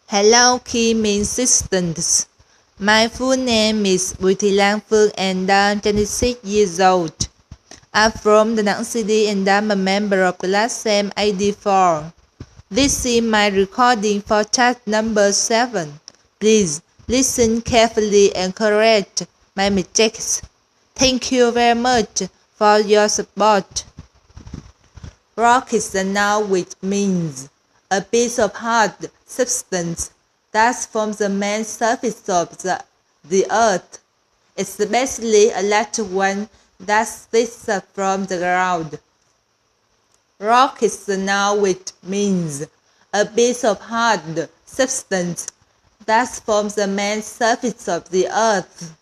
Hello, Kim Assistants. My full name is Bùi Thị Lan Phương and I'm 26 years old. I'm from the Nẵng City and I'm a member of class SEM ID4. This is my recording for task number 7. Please listen carefully and correct my mistakes. Thank you very much for your support. Rock is a noun which means a piece of hard substance that forms the main surface of the earth, especially a large one that sticks up from the ground. Rock is a noun which means a piece of hard substance that forms the main surface of the earth,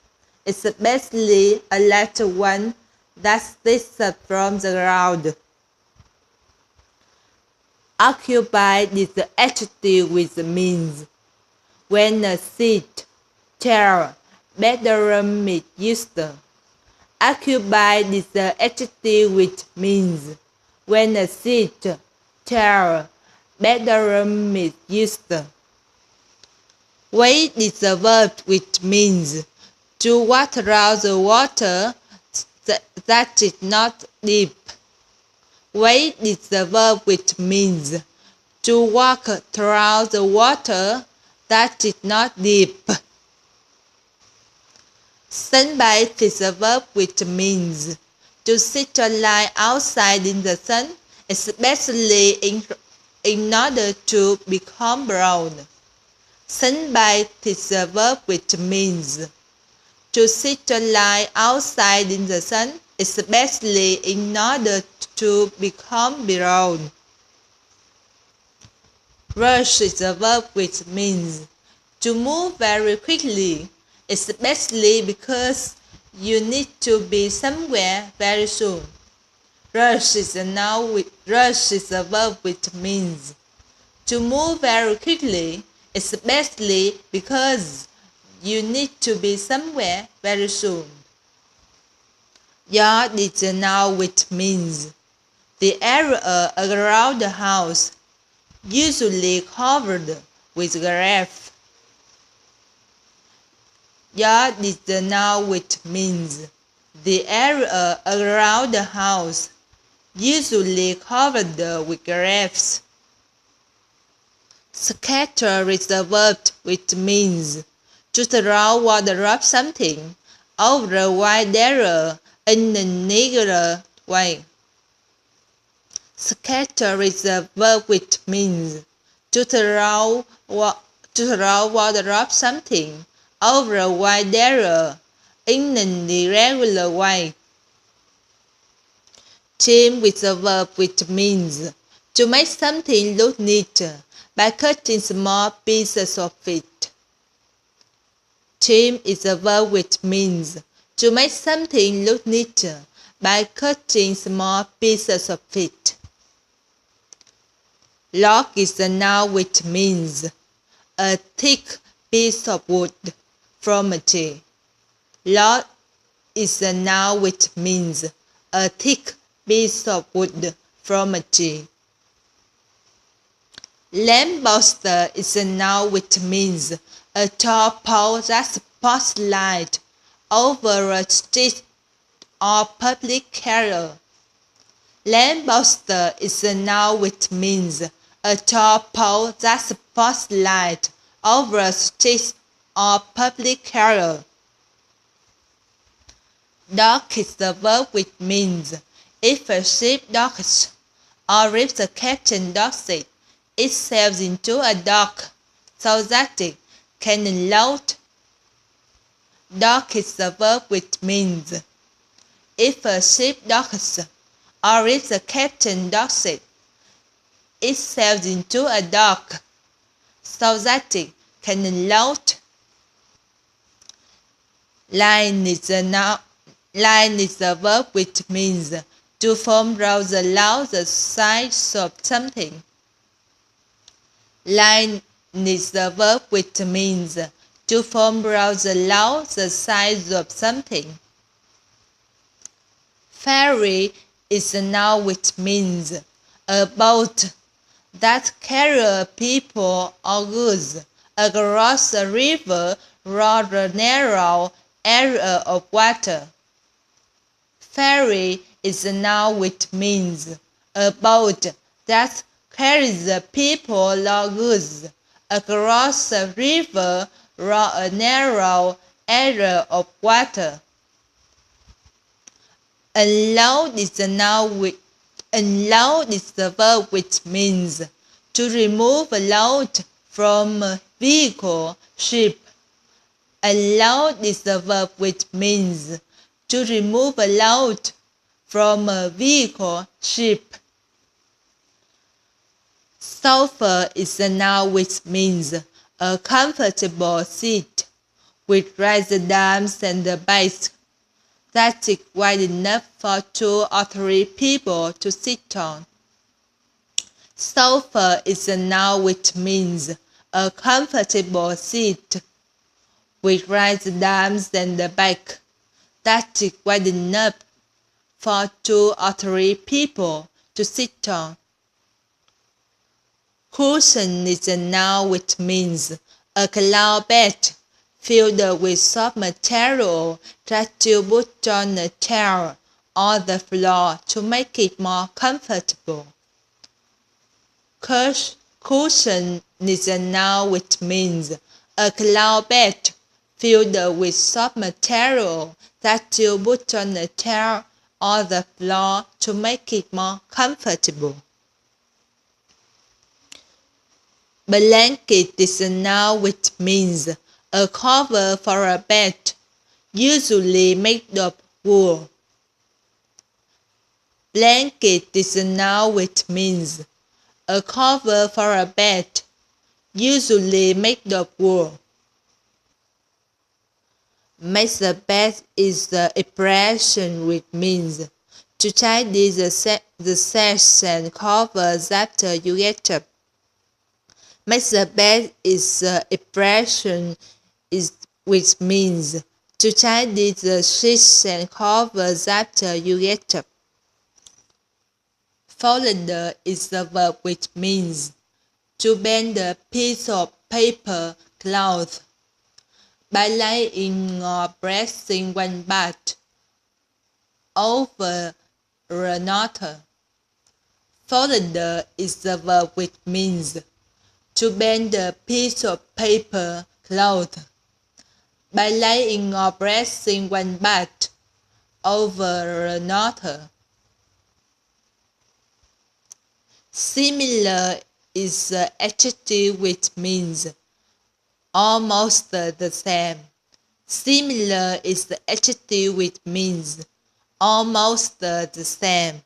especially a large one that sticks up from the ground. Occupied is the adjective which means when a seat, chair, bedroom is used. Occupied is the adjective which means when a seat, chair, bedroom is used. Wade is a verb which means to walk around the water that is not deep. Wade is a verb which means to walk through the water that is not deep. Sunbathe is a verb which means to sit or lie outside in the sun, especially in order to become brown. Sunbathe is a verb which means to sit or lie outside in the sun, especially in order to become brown. Rush is a verb which means to move very quickly, especially because you need to be somewhere very soon. Rush is a verb which means to move very quickly, especially because you need to be somewhere very soon. Yard is a noun which means the area around the house, usually covered with grass. Yard is a noun which means the area around the house, usually covered with grass. Scatter is a verb which means to throw or drop something over a wide area in a negative way. Scatter is a verb which means to throw or drop something over a wide area in an irregular way. Trim is a verb which means to make something look neat by cutting small pieces of it. Trim is a verb which means to make something look neat by cutting small pieces of it. Log is a noun which means a thick piece of wood from a tree. Log is a noun which means a thick piece of wood from a tree. Lamppost is a noun which means a tall pole that supports light over a street or public area. Lamppost is a noun which means a tall pole that supports light over a street or public area. Dock is a verb which means if a ship docks or if the captain docks it sails into a dock so that it can unload. Dock is a verb which means if a ship docks or if the captain docks it sails into a dock so that it can unload. Line is a verb which means to form rows along the sides of something. Line is a verb which means to form rows along the sides of something. Ferry is a noun which means a boat that carries people or goods across a river or a narrow area of water. Ferry is a noun which means a boat that carries people or goods across a river or a narrow area of water. Unload is a noun which unload is the verb which means to remove a load from a vehicle, ship. Unload is the verb which means to remove a load from a vehicle, ship. Sofa is a noun which means a comfortable seat with rising arms and a base that is wide enough for 2 or 3 people to sit on. Sofa is a noun which means a comfortable seat with rising arms and a back that is wide enough for 2 or 3 people to sit on. Cushion is a noun which means a cloud bed filled with soft material that you put on a chair or the floor to make it more comfortable. Cushion is a noun which means a cloud bed filled with soft material that you put on a chair or the floor to make it more comfortable. Blanket is a noun which means a cover for a bed, usually made of wool. Blanket is a noun which means a cover for a bed, usually made of wool. Make the bed is the expression which means to tidy the sash and covers after you get up. Make the bed is the expression which means to tidy the sheets and covers after you get up. Fold is the verb which means to bend a piece of paper, cloth, by laying or pressing one part over another. Fold is the verb which means to bend a piece of paper, cloth, by laying or pressing one part over another. Similar is the adjective which means almost the same. Similar is the adjective which means almost the same.